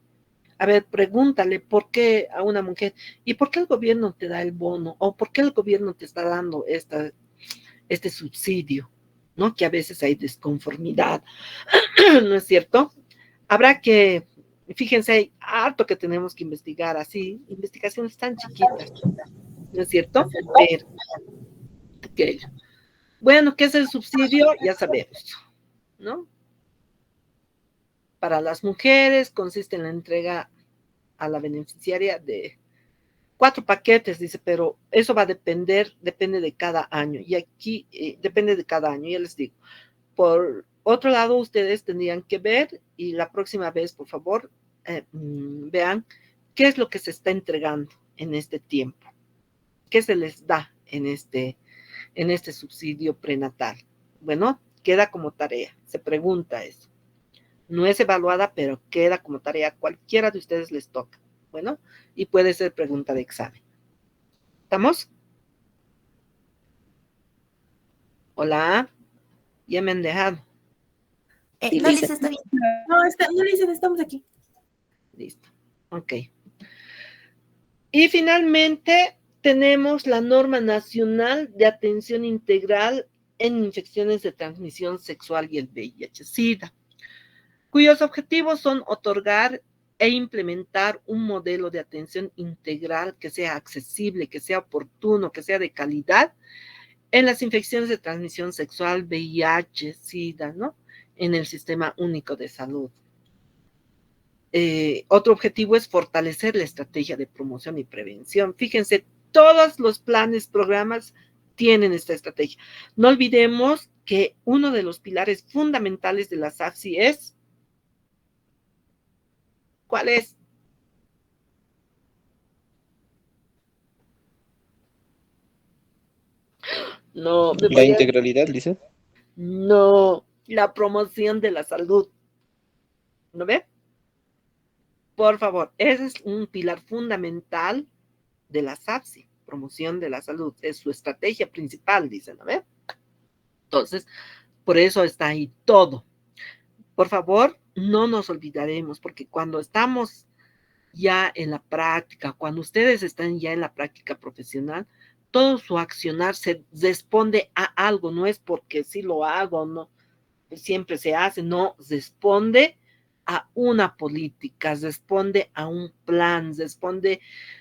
A ver, pregúntale por qué a una mujer, ¿y por qué el gobierno te da el bono? ¿O por qué el gobierno te está dando este subsidio? ¿No? Que a veces hay desconformidad, ¿no es cierto? Habrá que, fíjense, hay harto que tenemos que investigar así, investigaciones tan chiquitas, ¿no es cierto? Ver aquello. Bueno, ¿qué es el subsidio? Ya sabemos, ¿no? Para las mujeres consiste en la entrega a la beneficiaria de 4 paquetes, dice, pero eso va a depende de cada año. Y aquí depende de cada año, ya les digo. Por otro lado, ustedes tendrían que ver y la próxima vez, por favor, vean qué es lo que se está entregando en este tiempo, qué se les da en este subsidio prenatal. Bueno, queda como tarea, se pregunta eso. No es evaluada, pero queda como tarea, cualquiera de ustedes les toca. Bueno, y puede ser pregunta de examen. ¿Estamos? Hola, ya me han dejado. No, Lisa, está bien. No, Lisa, estamos aquí. Listo, ok. Y finalmente tenemos la Norma Nacional de Atención Integral en Infecciones de Transmisión Sexual y el VIH-Sida, cuyos objetivos son otorgar e implementar un modelo de atención integral que sea accesible, que sea oportuno, que sea de calidad en las infecciones de transmisión sexual, VIH, SIDA, ¿no? En el Sistema Único de Salud. Otro objetivo es fortalecer la estrategia de promoción y prevención. Fíjense, todos los planes, programas tienen esta estrategia. No olvidemos que uno de los pilares fundamentales de la SAFSI es, ¿cuál es? No, La integralidad, Lisa. No, la promoción de la salud. ¿No ve? Por favor, ese es un pilar fundamental de la SAFSI, promoción de la salud. Es su estrategia principal, dicen, ¿no ve? Entonces, por eso está ahí todo. Por favor, no nos olvidaremos, porque cuando estamos ya en la práctica, cuando ustedes están ya en la práctica profesional, todo su accionar se responde a algo, no es porque sí lo hago, no, siempre se hace, no, responde a una política, responde a un plan, responde,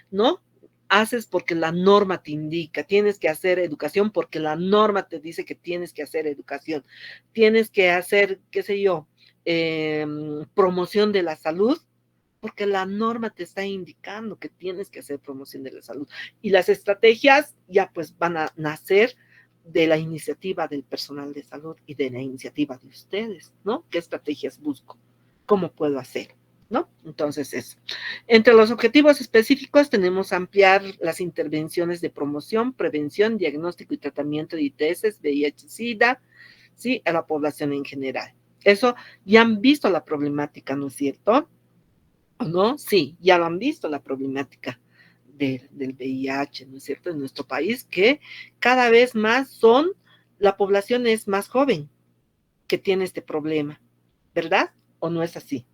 ¿no? haces porque la norma te indica, tienes que hacer educación porque la norma te dice que tienes que hacer educación, tienes que hacer, qué sé yo, promoción de la salud, porque la norma te está indicando que tienes que hacer promoción de la salud. Y las estrategias ya pues van a nacer de la iniciativa del personal de salud y de la iniciativa de ustedes, ¿no? ¿Qué estrategias busco? ¿Cómo puedo hacer? ¿No? Entonces eso. Entre los objetivos específicos tenemos ampliar las intervenciones de promoción, prevención, diagnóstico y tratamiento de ITS, VIH-Sida, ¿sí? A la población en general. Eso ya han visto la problemática, ¿no es cierto? ¿O no? Sí, ya lo han visto la problemática del VIH, ¿no es cierto? En nuestro país, que cada vez más la población es más joven que tiene este problema, ¿verdad? ¿O no es así?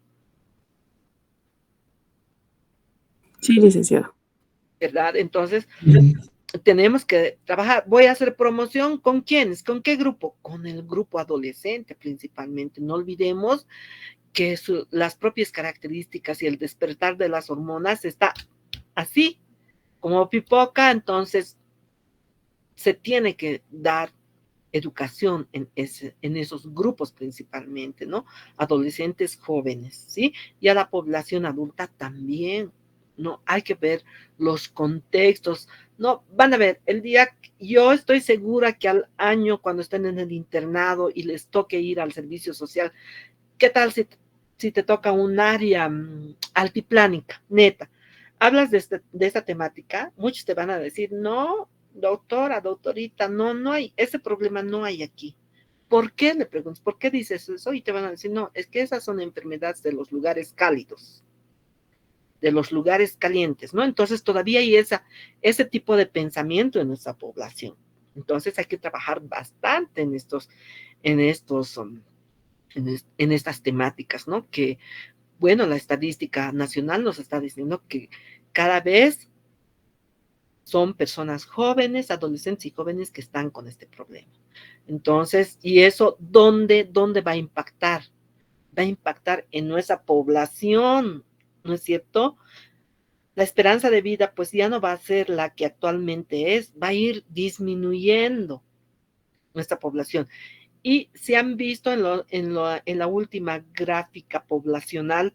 Sí, licenciada. ¿Verdad? Entonces, tenemos que trabajar. Voy a hacer promoción, ¿con quiénes? ¿Con qué grupo? Con el grupo adolescente principalmente. No olvidemos que las propias características y el despertar de las hormonas está así, como pipoca, entonces se tiene que dar educación en esos grupos principalmente, ¿no? Adolescentes jóvenes, ¿sí? Y a la población adulta también, ¿no? Hay que ver los contextos, ¿no? Van a ver, yo estoy segura que al año, cuando estén en el internado y les toque ir al servicio social, ¿qué tal si te toca un área altiplánica, neta? Hablas de esta temática, muchos te van a decir, no, doctora, doctorita, no hay, ese problema no hay aquí. ¿Por qué? Le preguntas, ¿por qué dices eso? Y te van a decir, no, es que esas son enfermedades de los lugares cálidos, de los lugares calientes, ¿no? Entonces todavía hay ese tipo de pensamiento en nuestra población. Entonces hay que trabajar bastante en estas temáticas, ¿no? Que, bueno, la estadística nacional nos está diciendo que cada vez son personas jóvenes, adolescentes y jóvenes que están con este problema. Entonces, ¿y eso dónde va a impactar? Va a impactar en nuestra población, ¿no es cierto? La esperanza de vida, pues ya no va a ser la que actualmente es, va a ir disminuyendo nuestra población. Y se han visto en la última gráfica poblacional,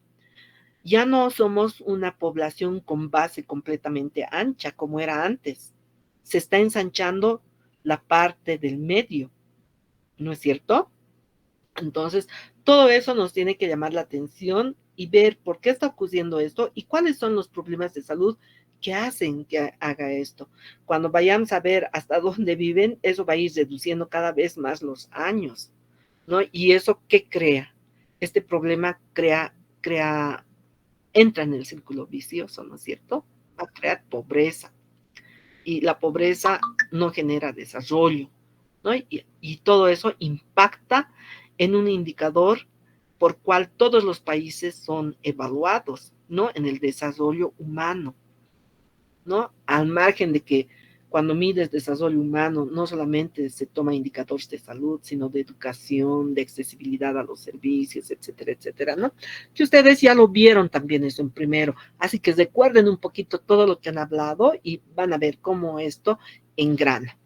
ya no somos una población con base completamente ancha como era antes. Se está ensanchando la parte del medio, ¿no es cierto? Entonces, todo eso nos tiene que llamar la atención y ver por qué está ocurriendo esto y cuáles son los problemas de salud que hacen que haga esto. Cuando vayamos a ver hasta dónde viven, eso va a ir reduciendo cada vez más los años, ¿no? Y eso, ¿qué crea? Este problema entra en el círculo vicioso, ¿no es cierto? Va a crear pobreza. Y la pobreza no genera desarrollo, ¿no? Y todo eso impacta en un indicador por cual todos los países son evaluados, ¿no? En el desarrollo humano, ¿no? Al margen de que cuando mides desarrollo humano, no solamente se toma indicadores de salud, sino de educación, de accesibilidad a los servicios, etcétera, etcétera, ¿no? Que ustedes ya lo vieron también eso en primero, así que recuerden un poquito todo lo que han hablado y van a ver cómo esto engrana.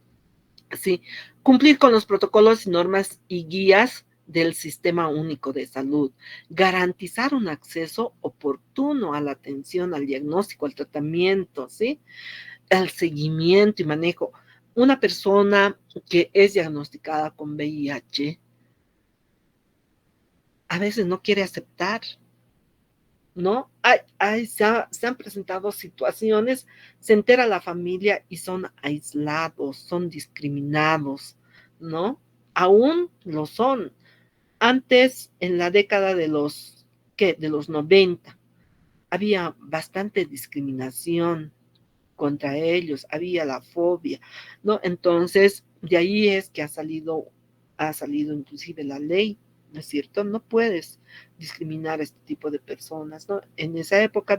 Sí, cumplir con los protocolos y normas y guías del Sistema Único de Salud, garantizar un acceso oportuno a la atención, al diagnóstico, al tratamiento, ¿sí? Al seguimiento y manejo. Una persona que es diagnosticada con VIH a veces no quiere aceptar, ¿no? Se han presentado situaciones, se entera la familia y son aislados, son discriminados, ¿no? Aún lo son. Antes, en la década de los 90, había bastante discriminación contra ellos, había la fobia, ¿no? Entonces, de ahí es que ha salido inclusive la ley, ¿no es cierto? No puedes discriminar a este tipo de personas, ¿no? En esa época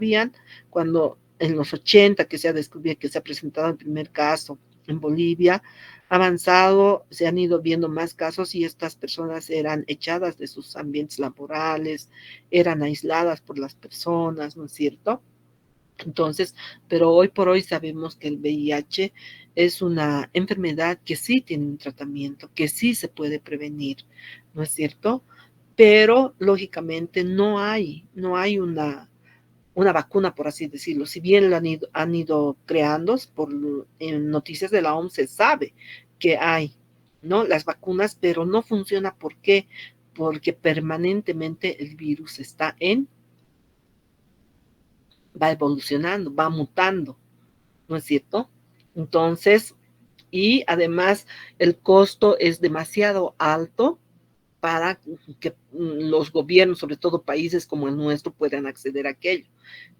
cuando en los 80 que se ha descubierto, que se ha presentado el primer caso en Bolivia, avanzado, se han ido viendo más casos y estas personas eran echadas de sus ambientes laborales, eran aisladas por las personas, ¿no es cierto? Entonces, pero hoy por hoy sabemos que el VIH es una enfermedad que sí tiene un tratamiento, que sí se puede prevenir, ¿no es cierto? Pero lógicamente no hay una vacuna, por así decirlo. Si bien lo han ido creando, en noticias de la OMS se sabe que hay, ¿no? Las vacunas, pero no funciona. ¿Por qué? Porque permanentemente el virus va evolucionando, va mutando, ¿no es cierto? Entonces, y además el costo es demasiado alto para que los gobiernos, sobre todo países como el nuestro, puedan acceder a aquello.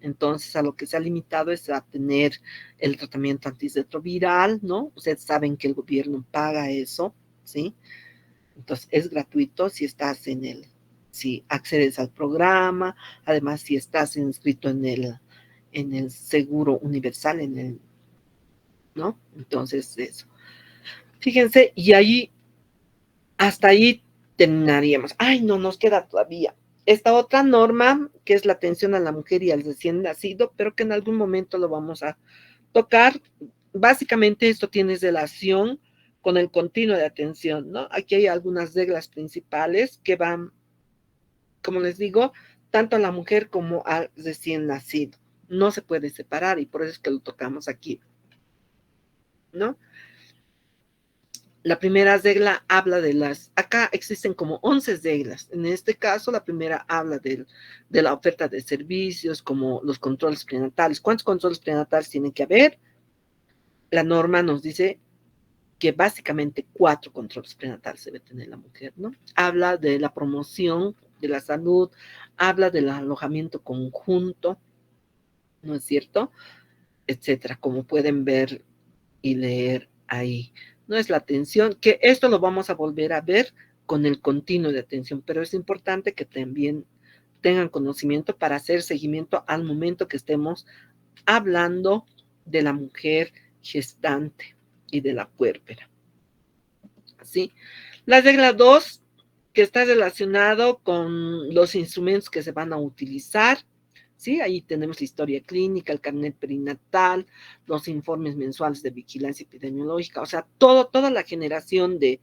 Entonces, a lo que se ha limitado es a tener el tratamiento antirretroviral, ¿no? Ustedes saben que el gobierno paga eso, ¿sí? Entonces, es gratuito si accedes al programa, además si estás inscrito en el seguro universal, ¿no? Entonces, eso. Fíjense, y ahí, hasta ahí terminaríamos. Ay, no, nos queda todavía esta otra norma, que es la atención a la mujer y al recién nacido, pero que en algún momento lo vamos a tocar. Básicamente esto tiene relación con el continuo de atención, ¿no? Aquí hay algunas reglas principales que van, como les digo, tanto a la mujer como al recién nacido. No se puede separar y por eso es que lo tocamos aquí, ¿no? La primera regla habla acá existen como 11 reglas. En este caso, la primera habla de la oferta de servicios, como los controles prenatales. ¿Cuántos controles prenatales tiene que haber? La norma nos dice que básicamente 4 controles prenatales debe tener la mujer, ¿no? Habla de la promoción de la salud, habla del alojamiento conjunto, ¿no es cierto? Etcétera, como pueden ver y leer ahí. No es la atención, que esto lo vamos a volver a ver con el continuo de atención, pero es importante que también tengan conocimiento para hacer seguimiento al momento que estemos hablando de la mujer gestante y de la puérpera. ¿Sí? La regla 2, que está relacionado con los instrumentos que se van a utilizar. ¿Sí? Ahí tenemos la historia clínica, el carnet perinatal, los informes mensuales de vigilancia epidemiológica, o sea, toda la generación de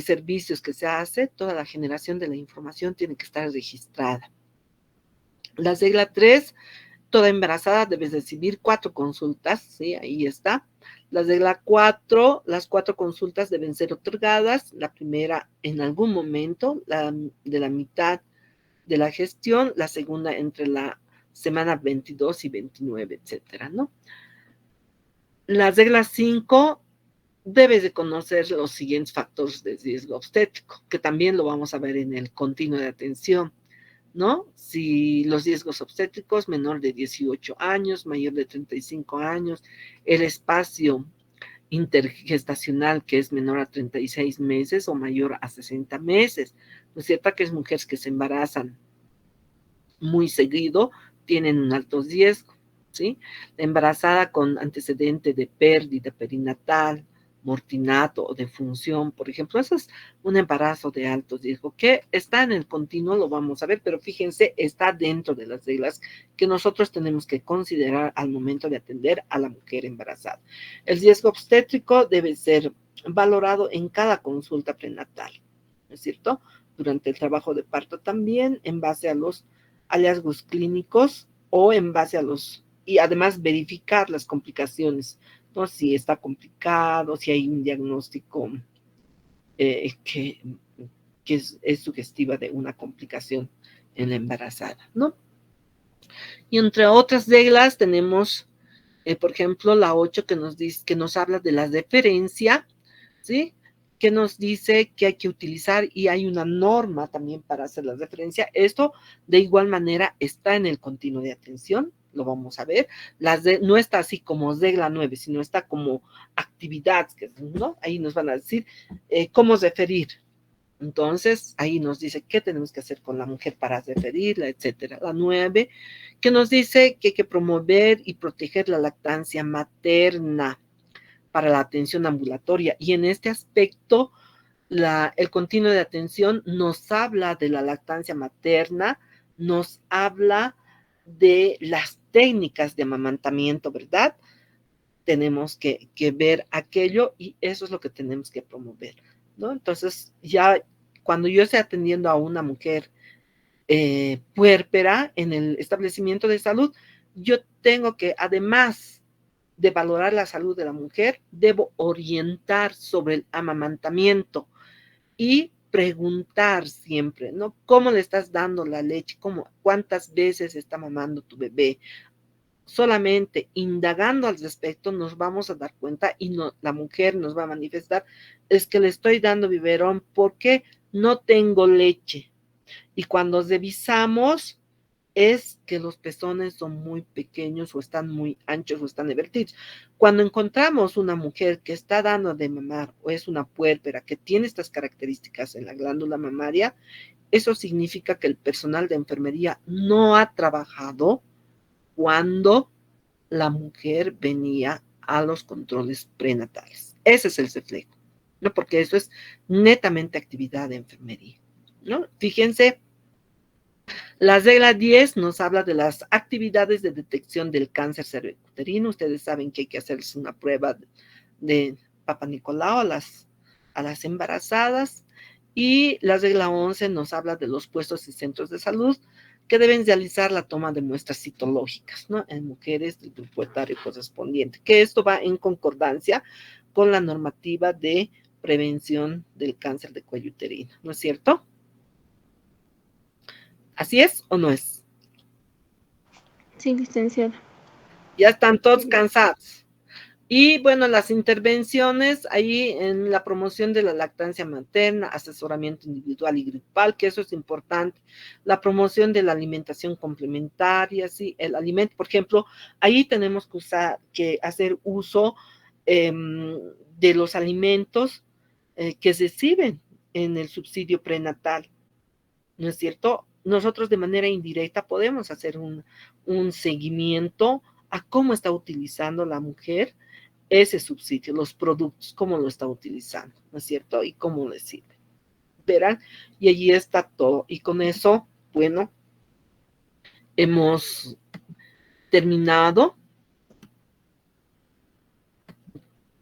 servicios que se hace, toda la generación de la información tiene que estar registrada. La regla 3, toda embarazada debe recibir 4 consultas, ¿sí? Ahí está. La regla 4, las 4 consultas deben ser otorgadas, la primera en algún momento, de la mitad de la gestión, la segunda entre la semana 22 y 29, etcétera, ¿no? La regla 5, debes de conocer los siguientes factores de riesgo obstétrico, que también lo vamos a ver en el continuo de atención, ¿no? Si los riesgos obstétricos, menor de 18 años, mayor de 35 años, el espacio intergestacional que es menor a 36 meses o mayor a 60 meses, ¿no es cierto? Que es mujeres que se embarazan muy seguido, tienen un alto riesgo, ¿sí? La embarazada con antecedente de pérdida perinatal, mortinato o defunción, por ejemplo, eso es un embarazo de alto riesgo, que está en el continuo, lo vamos a ver, pero fíjense, está dentro de las reglas que nosotros tenemos que considerar al momento de atender a la mujer embarazada. El riesgo obstétrico debe ser valorado en cada consulta prenatal, ¿no es cierto? Durante el trabajo de parto también, en base a los hallazgos clínicos o en base a y además verificar las complicaciones, ¿no? Si está complicado, si hay un diagnóstico que es sugestiva de una complicación en la embarazada, ¿no? Y entre otras reglas tenemos, por ejemplo, la 8 que nos habla de la deferencia, ¿sí? Que nos dice que hay que utilizar y hay una norma también para hacer la referencia. Esto de igual manera está en el continuo de atención, lo vamos a ver. No está así como regla 9, sino está como actividad, ¿no? Ahí nos van a decir cómo referir. Entonces, ahí nos dice qué tenemos que hacer con la mujer para referirla, etcétera. La 9, que nos dice que hay que promover y proteger la lactancia materna para la atención ambulatoria. Y en este aspecto, el continuo de atención nos habla de la lactancia materna, nos habla de las técnicas de amamantamiento, ¿verdad? Tenemos que ver aquello y eso es lo que tenemos que promover, ¿no? Entonces, ya cuando yo esté atendiendo a una mujer puérpera en el establecimiento de salud, yo tengo que, además de valorar la salud de la mujer, debo orientar sobre el amamantamiento y preguntar siempre, ¿no? ¿Cómo le estás dando la leche? ¿Cuántas veces está mamando tu bebé? Solamente indagando al respecto nos vamos a dar cuenta y la mujer nos va a manifestar, es que le estoy dando biberón porque no tengo leche. Y cuando revisamos, es que los pezones son muy pequeños o están muy anchos o están invertidos. Cuando encontramos una mujer que está dando de mamar o es una puérpera que tiene estas características en la glándula mamaria, eso significa que el personal de enfermería no ha trabajado cuando la mujer venía a los controles prenatales. Ese es el reflejo, ¿no? Porque eso es netamente actividad de enfermería, ¿no? Fíjense, la regla 10 nos habla de las actividades de detección del cáncer cervicuterino. Ustedes saben que hay que hacerles una prueba de Papa Nicolau a las embarazadas. Y la regla 11 nos habla de los puestos y centros de salud que deben realizar la toma de muestras citológicas, ¿no? En mujeres del grupo etario correspondiente, que esto va en concordancia con la normativa de prevención del cáncer de cuello uterino, ¿no es cierto? ¿Así es o no es? Sí, licenciada. Ya están todos cansados. Y bueno, las intervenciones ahí en la promoción de la lactancia materna, asesoramiento individual y grupal, que eso es importante, la promoción de la alimentación complementaria, sí, el alimento, por ejemplo, ahí tenemos que hacer uso de los alimentos que se reciben en el subsidio prenatal, ¿no es cierto? Nosotros de manera indirecta podemos hacer un seguimiento a cómo está utilizando la mujer ese subsidio, los productos, cómo lo está utilizando, ¿no es cierto? Y cómo le sirve. Verán, y allí está todo. Y con eso, bueno, hemos terminado.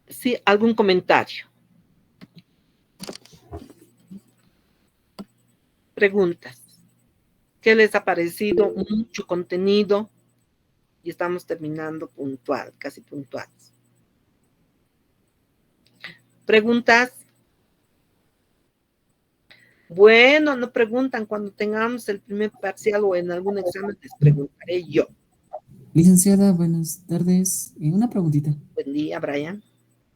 Sí, ¿algún comentario? Preguntas. ¿Qué les ha parecido? Mucho contenido. Y estamos terminando puntual, casi puntuales. ¿Preguntas? Bueno, no preguntan. Cuando tengamos el primer parcial o en algún examen les preguntaré yo. Licenciada, buenas tardes. Una preguntita. Buen día, Brian.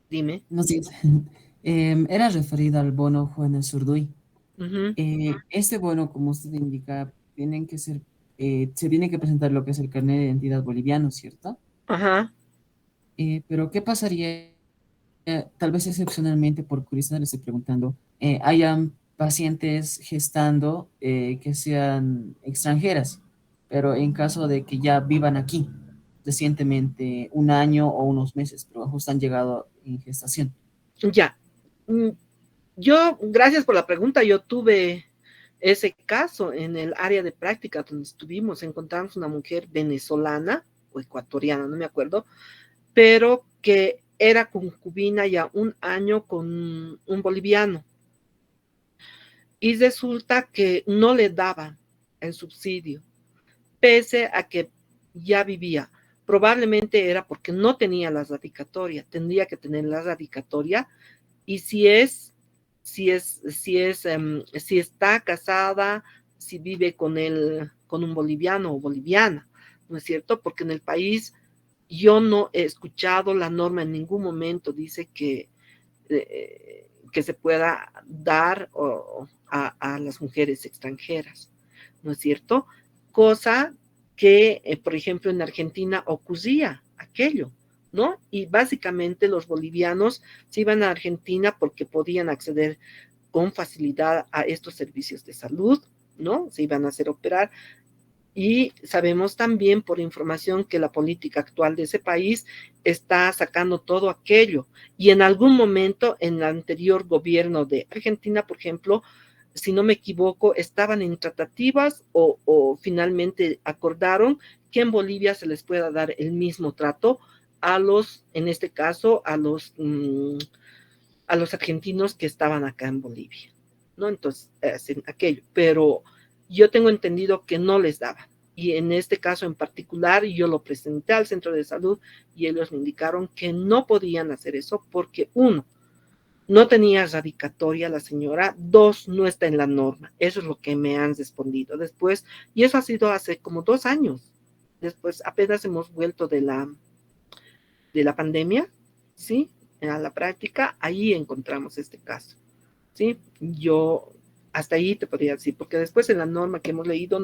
Dime. No sé. Era referida al bono Juana Zurduy. Uh-huh. Este bono, como usted indica, se tiene que presentar lo que es el carnet de identidad boliviano, ¿cierto? Ajá. Pero ¿qué pasaría? Tal vez excepcionalmente, por curiosidad le estoy preguntando, hayan pacientes gestando que sean extranjeras, pero en caso de que ya vivan aquí recientemente, un año o unos meses, pero justo han llegado en gestación. Ya. Yo, gracias por la pregunta, yo tuve ese caso en el área de práctica donde estuvimos, encontramos una mujer venezolana o ecuatoriana, no me acuerdo, pero que era concubina ya un año con un boliviano. Y resulta que no le daban el subsidio, pese a que ya vivía. Probablemente era porque no tenía la radicatoria, tendría que tener la radicatoria, y si está casada, si vive con un boliviano o boliviana, ¿no es cierto? Porque en el país yo no he escuchado la norma en ningún momento, dice que se pueda dar a las mujeres extranjeras, ¿no es cierto? Cosa que, por ejemplo, en Argentina ocurría aquello, ¿no? Y básicamente los bolivianos se iban a Argentina porque podían acceder con facilidad a estos servicios de salud, ¿no? Se iban a hacer operar. Y sabemos también por información que la política actual de ese país está sacando todo aquello. Y en algún momento, en el anterior gobierno de Argentina, por ejemplo, si no me equivoco, estaban en tratativas o finalmente acordaron que en Bolivia se les pueda dar el mismo trato a los, en este caso, a los argentinos que estaban acá en Bolivia, ¿no? Entonces, hacen aquello, pero yo tengo entendido que no les daban. Y en este caso en particular, yo lo presenté al centro de salud y ellos me indicaron que no podían hacer eso porque, uno, no tenía radicatoria la señora, dos, no está en la norma. Eso es lo que me han respondido después, y eso ha sido hace como 2 años. Después apenas hemos vuelto de la pandemia, ¿sí? A la práctica, ahí encontramos este caso, ¿sí? Yo hasta ahí te podría decir, porque después en la norma que hemos leído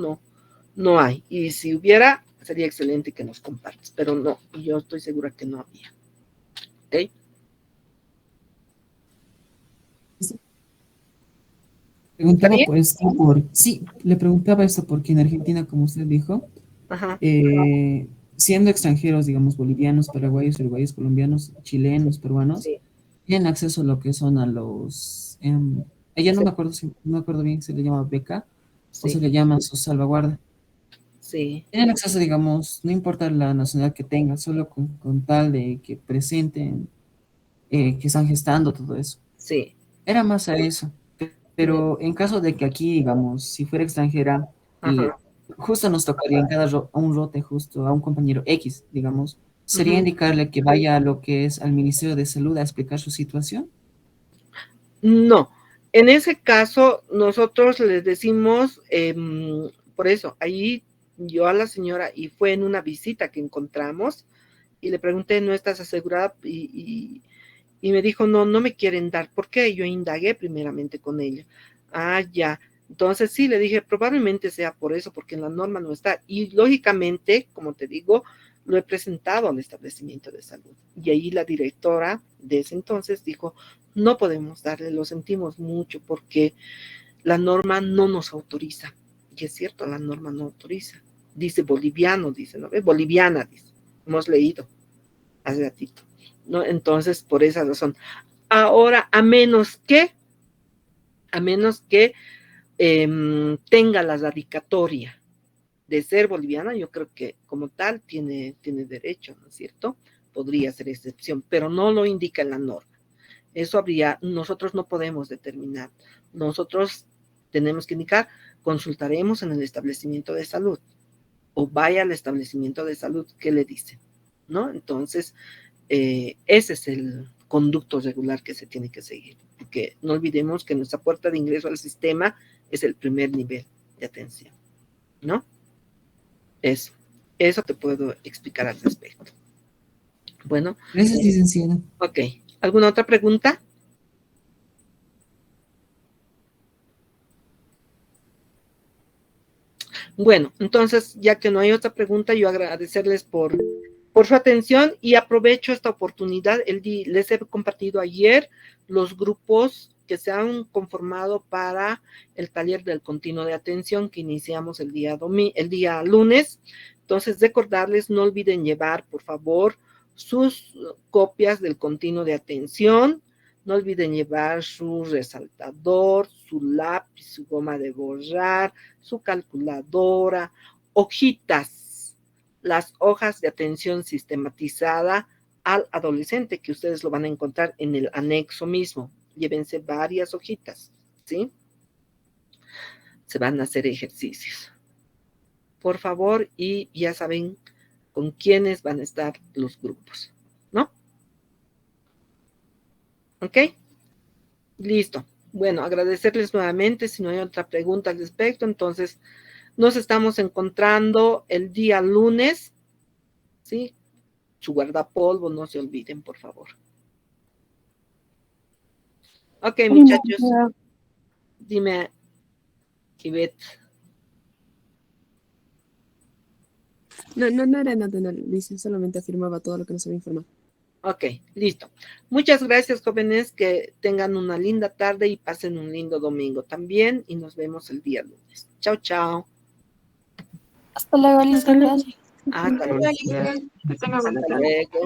no hay, y si hubiera, sería excelente que nos compartas, pero no, yo estoy segura que no había, ¿ok? Preguntaba por esto sí, le preguntaba esto porque en Argentina, como usted dijo, Ajá. Siendo extranjeros, digamos, bolivianos, paraguayos, uruguayos, colombianos, chilenos, peruanos, Sí. tienen acceso a lo que son a los, ella no Sí. me acuerdo no me acuerdo bien si se le llama beca o Sí. se le llama su salvaguarda. Sí. Tienen acceso, digamos, no importa la nacionalidad que tengan, solo con tal de que presenten que están gestando todo eso. Sí. Era más a eso. Pero en caso de que aquí, digamos, si fuera extranjera y Ajá. justo nos tocaría en un rote justo a un compañero X, digamos, sería Ujú. indicarle que vaya a lo que es al Ministerio de Salud a explicar su situación. No, en ese caso nosotros les decimos, por eso, ahí yo a la señora, y fue en una visita que encontramos, y le pregunté, ¿no estás asegurada? Y me dijo, no me quieren dar. ¿Por qué? Yo indagué primeramente con ella. Ah, ya. Entonces sí, le dije, probablemente sea por eso, porque en la norma no está. Y lógicamente, como te digo, lo he presentado al establecimiento de salud. Y ahí la directora de ese entonces dijo, no podemos darle, lo sentimos mucho porque la norma no nos autoriza. Y es cierto, la norma no autoriza. Dice boliviano, dice, ¿no? Boliviana, dice. Hemos leído hace ratito, ¿no? Entonces, por esa razón. Ahora, a menos que tenga la radicatoria de ser boliviana, yo creo que como tal tiene derecho, ¿no es cierto? Podría ser excepción, pero no lo indica en la norma. Eso nosotros no podemos determinar. Nosotros tenemos que indicar, consultaremos en el establecimiento de salud, o vaya al establecimiento de salud, ¿qué le dicen? ¿No? Entonces, ese es el conducto regular que se tiene que seguir, porque no olvidemos que nuestra puerta de ingreso al sistema es el primer nivel de atención, ¿no? Eso te puedo explicar al respecto. Bueno. Gracias, licenciada. Ok. ¿Alguna otra pregunta? Bueno, entonces, ya que no hay otra pregunta, yo agradecerles por su atención y aprovecho esta oportunidad. Les he compartido ayer los grupos que se han conformado para el taller del continuo de atención que iniciamos el día lunes. Entonces, recordarles, no olviden llevar, por favor, sus copias del continuo de atención. No olviden llevar su resaltador, su lápiz, su goma de borrar, su calculadora, hojitas, las hojas de atención sistematizada al adolescente, que ustedes lo van a encontrar en el anexo mismo. Llévense varias hojitas, ¿sí? Se van a hacer ejercicios. Por favor, y ya saben con quiénes van a estar los grupos, ¿no? ¿Ok? Listo. Bueno, agradecerles nuevamente. Si no hay otra pregunta al respecto, entonces nos estamos encontrando el día lunes, ¿sí? Su guardapolvo, no se olviden, por favor. Ok, muchachos. Dime, Ivette. No era nada, no, dice, solamente afirmaba todo lo que nos había informado. Ok, listo. Muchas gracias, jóvenes, que tengan una linda tarde y pasen un lindo domingo también, y nos vemos el día lunes. Chao, chao. Hasta luego, Lisa. Gracias. Hasta luego. Hasta luego.